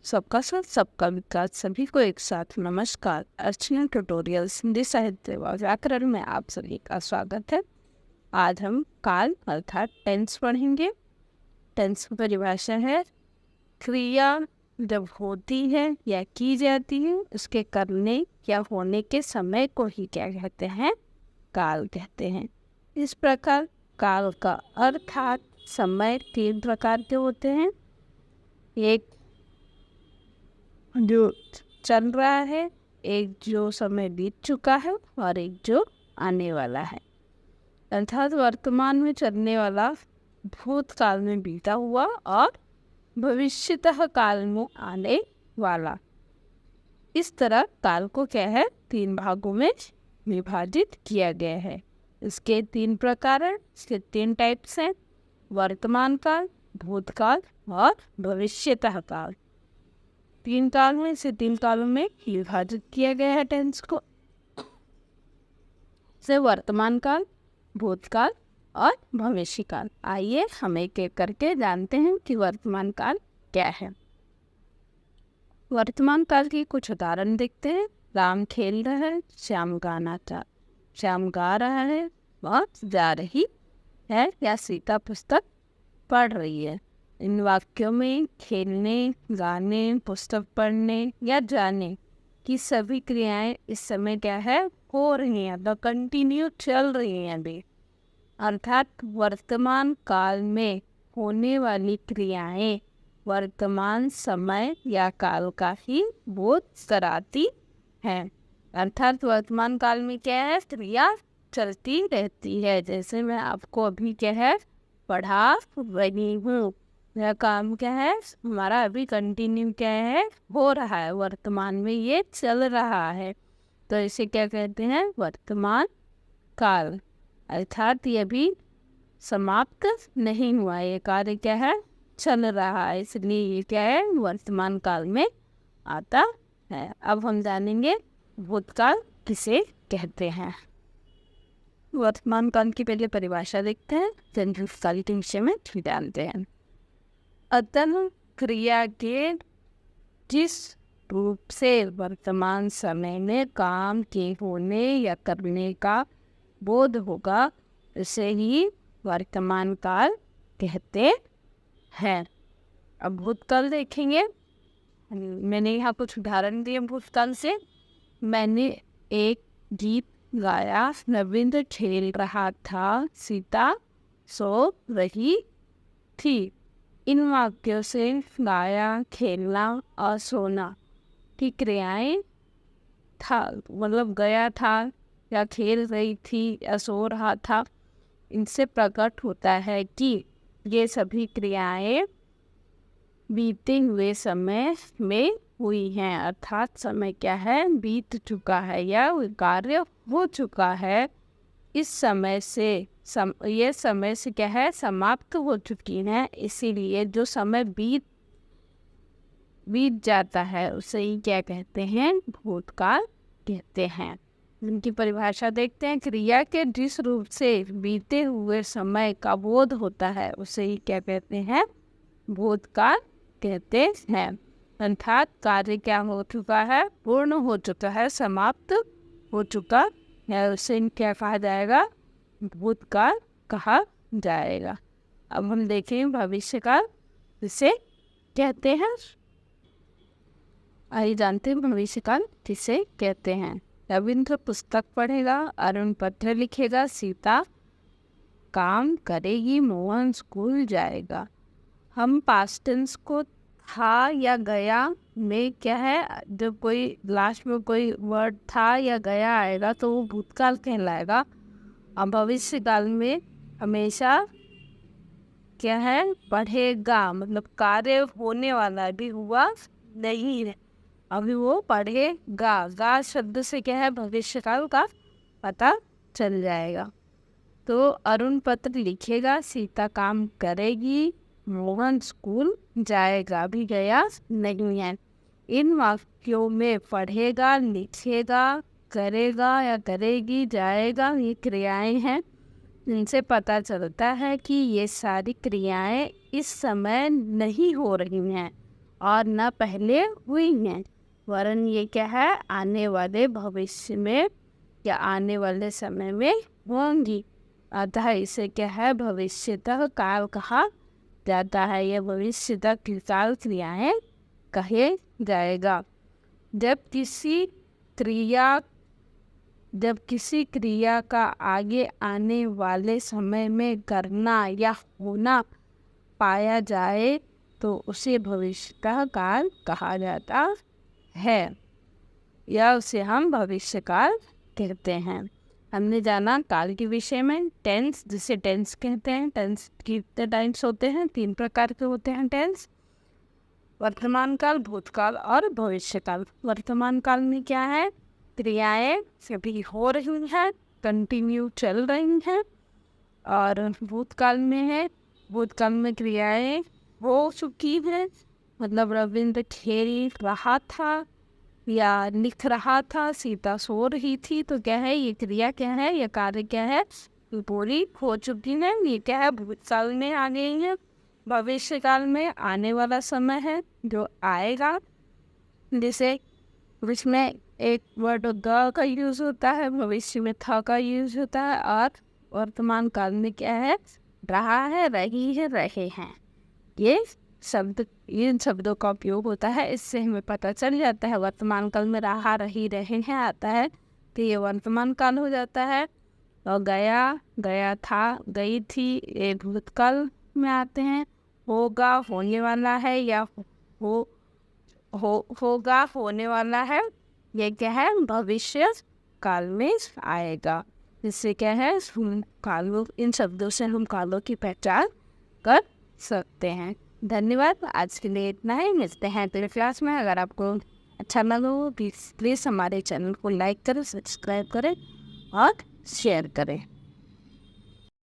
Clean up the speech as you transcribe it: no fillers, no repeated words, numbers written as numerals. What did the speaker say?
सबका साथ सबका विकास सभी को एक साथ नमस्कार। अर्चना ट्यूटोरियल्स हिंदी साहित्य व व्याकरण में आप सभी का स्वागत है। आज हम काल अर्थात टेंस पढ़ेंगे। टेंस की परिभाषा है क्रिया जब होती है या की जाती है उसके करने या होने के समय को ही क्या कहते हैं? काल कहते हैं। इस प्रकार काल का अर्थात समय 3 प्रकार के होते हैं। एक जो चल रहा है, एक जो समय बीत चुका है और एक जो आने वाला है। अर्थात वर्तमान में चलने वाला, भूतकाल में बीता हुआ और भविष्यतः काल में आने वाला। इस तरह काल को क्या है 3 भागों में विभाजित किया गया है। इसके 3 प्रकार हैं, इसके 3 टाइप्स हैं: वर्तमान काल, भूतकाल और भविष्यतः काल। 3 काल में से 3 कालों में विभाजित किया गया है टेंस को, से वर्तमान काल, भूतकाल और भविष्य काल। आइए हम एक एक करके जानते हैं कि वर्तमान काल क्या है। वर्तमान काल की कुछ उदाहरण देखते हैं। राम खेल रहा है, श्याम श्याम गा रहा है, वह जा रही है या सीता पुस्तक पढ़ रही है। इन वाक्यों में खेलने, गाने, पुस्तक पढ़ने या जाने की सभी क्रियाएं इस समय क्या है हो रही हैं, तो कंटिन्यू चल रही हैं अभी। अर्थात वर्तमान काल में होने वाली क्रियाएं वर्तमान समय या काल का ही बोध कराती हैं। अर्थात वर्तमान काल में क्या है, क्रिया चलती रहती है। जैसे मैं आपको अभी क्या है पढ़ा रही हूँ, यह काम क्या है हमारा अभी कंटिन्यू क्या है हो रहा है, वर्तमान में ये चल रहा है, तो इसे क्या कहते हैं वर्तमान काल। अर्थात ये भी समाप्त नहीं हुआ, ये कार्य क्या है चल रहा है, इसलिए ये क्या है वर्तमान काल में आता है। अब हम जानेंगे भूतकाल किसे कहते हैं। वर्तमान काल की पहले परिभाषा देखते हैं, फिर भूतकाल के विषय में जानते हैं। अतः क्रिया के जिस रूप से वर्तमान समय में काम के होने या करने का बोध होगा उसे ही वर्तमान काल कहते हैं। अब भूतकाल देखेंगे। मैंने यहाँ कुछ उदाहरण दिए भूतकाल से। मैंने एक गीत गाया, रविंद्र खेल रहा था, सीता सो रही थी। इन वाक्यों से गाया, खेलना और सोना की क्रियाएं था, मतलब गया था या खेल रही थी या सो रहा था, इनसे प्रकट होता है कि ये सभी क्रियाएं बीते हुए समय में हुई हैं। अर्थात समय क्या है बीत चुका है या कार्य हो चुका है। इस समय से ये समय से क्या है समाप्त हो चुकी है, इसीलिए जो समय बीत जाता है उसे ही क्या कहते हैं भूतकाल कहते हैं। इनकी परिभाषा देखते हैं। क्रिया के जिस रूप से बीते हुए समय का बोध होता है उसे ही क्या कहते हैं भूतकाल कहते हैं। अर्थात कार्य क्या हो चुका है, पूर्ण हो चुका है, समाप्त हो चुका है, उसे क्या कहा जाएगा भूतकाल कहा जाएगा। अब हम देखें भविष्य काल किसे कहते हैं। आइए जानते हैं भविष्य काल किसे कहते हैं। रविंद्र पुस्तक पढ़ेगा, अरुण पत्र लिखेगा, सीता काम करेगी, मोहन स्कूल जाएगा। हम पास्ट टेंस को था या गया में क्या है, जब कोई लास्ट में कोई वर्ड था या गया आएगा तो वो भूतकाल कहलाएगा। अब भविष्य काल में हमेशा क्या है पढ़ेगा, मतलब कार्य होने वाला, अभी हुआ नहीं है, अभी वो पढ़ेगा। गा शब्द से क्या है भविष्य काल का पता चल जाएगा। तो अरुण पत्र लिखेगा, सीता काम करेगी, मोहन स्कूल जाएगा, अभी गया नहीं है। इन वाक्यों में पढ़ेगा, लिखेगा, करेगा या करेगी, जाएगा, ये क्रियाएं हैं। इनसे पता चलता है कि ये सारी क्रियाएं इस समय नहीं हो रही हैं और न पहले हुई हैं, वरन ये क्या है, आने वाले भविष्य में या आने वाले समय में होंगी। अतः इसे क्या है, भविष्यतः काल कहा जाता है। यह भविष्यतः काल क्रियाएं कहे जाएगा। जब किसी क्रिया का आगे आने वाले समय में करना या होना पाया जाए तो उसे भविष्यतः काल कहा जाता है, या उसे हम भविष्य काल कहते हैं। हमने जाना काल के विषय में। टेंस, जिसे टेंस कहते हैं, टेंस कितने टाइप्स होते हैं, 3 प्रकार के होते हैं टेंस, वर्तमान काल, भूतकाल और भविष्य काल। वर्तमान काल में क्या है, क्रियाएं सभी हो रही हैं, कंटिन्यू चल रही हैं। और भूतकाल में है, भूतकाल में क्रियाएं हो चुकी हैं, मतलब रविंद्र खेल रहा था या लिख रहा था, सीता सो रही थी, तो क्या है, ये क्रिया क्या है, ये कार्य क्या है, पूरी हो चुकी है। ये क्या है, भूतकाल में आ गई है। भविष्य काल में आने वाला समय है जो आएगा, जैसे इसमें एक वर्ड ग का यूज़ होता है, भविष्य में थ का यूज़ होता है, और वर्तमान काल में क्या है, रहा है, रही है, रहे हैं। ये शब्द, इन शब्दों का उपयोग होता है। इससे हमें पता चल जाता है वर्तमान काल में रहा, रही, रहे हैं आता है तो ये वर्तमान काल हो जाता है। और गया, गया था, गई थी, ये भूतकाल में आते हैं। होगा, होने वाला है, या होगा, होने वाला है, ये क्या है, भविष्य काल में आएगा। जिससे क्या है, हम कालों, इन शब्दों से हम कालों की पहचान कर सकते हैं। धन्यवाद, आज के लिए इतना ही। मिलते हैं अगले क्लास में। अगर आपको अच्छा लगा हो प्लीज़ हमारे चैनल को लाइक करें, सब्सक्राइब करें और शेयर करें।